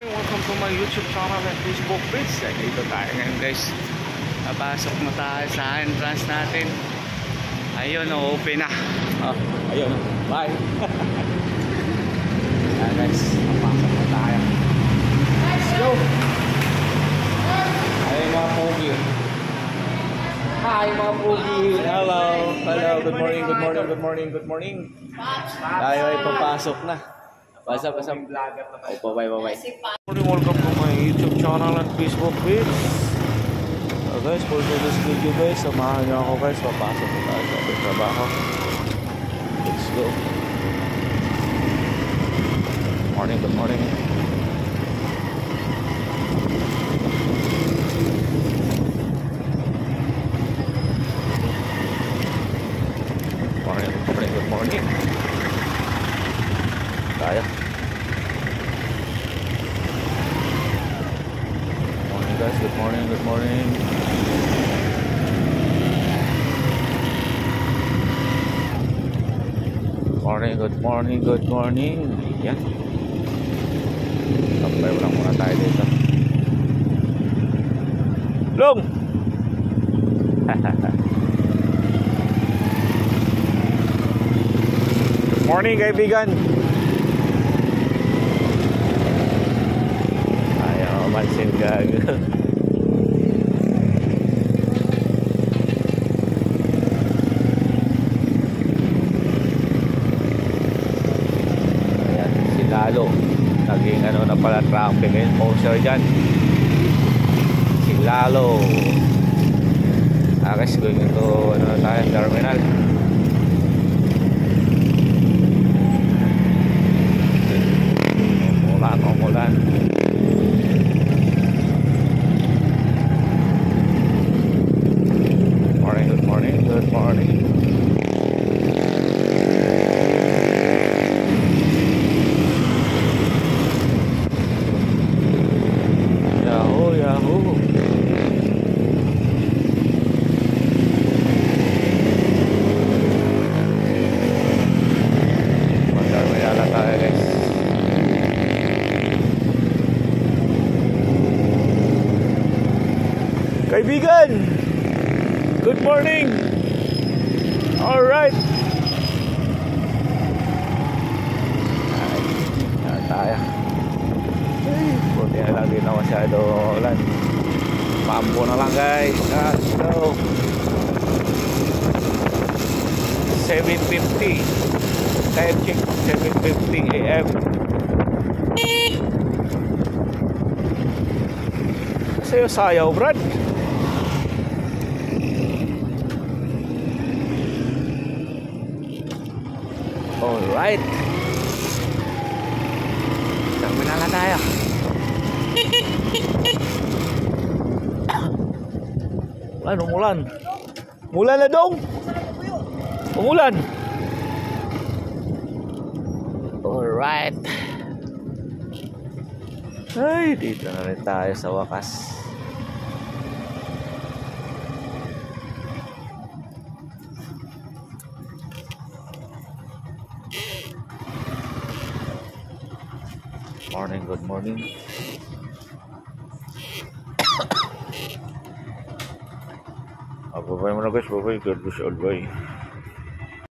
Welcome to my YouTube channel and Facebook page. Dito tayo ngayon guys. Napasok na tayo sa entrance natin. Ayun, open na. Ayun, bye. Ayan guys, napasok na tayo. Let's go. Ayun mga pogi. Hi mga pogi. Hello. Hello, good morning, good morning, good morning, good morning. Tayo ay papasok na. Pasap. Oh, bye. Morning, welcome to my YouTube channel and Facebook page. Guys, for today's video guys, samahan niyo ako guys. Papasok na tayo sa ating trabaho. Let's go. Morning, good morning. Good morning. Tayo. Morning guys, good morning. Good morning, good morning. Yan. Tampay lang muna tayo dito. Long! Good morning kaibigan. Mansin gag. Ayan, si Lalo. Naging ano na pala traffic enforcer dyan. Si Lalo. Guys, going to ano na tayo, terminal. Umulan. Good morning. Yahoo. Magkakayala tayo guys. Kaibigan, good morning. All right. Tayo. Buti na lang din na masyado ulan. Pampo na lang guys. Let's go. 7:50. Time check 7:50 AM. Sa'yo sayaw Brad. Alright. Terminal na tayo. Umulan. Mulan na dong. Umulan. Alright. Ay, dito na rin tayo sa wakas. Morning, good morning. Babay mo na guys, babay. God bless all, bye.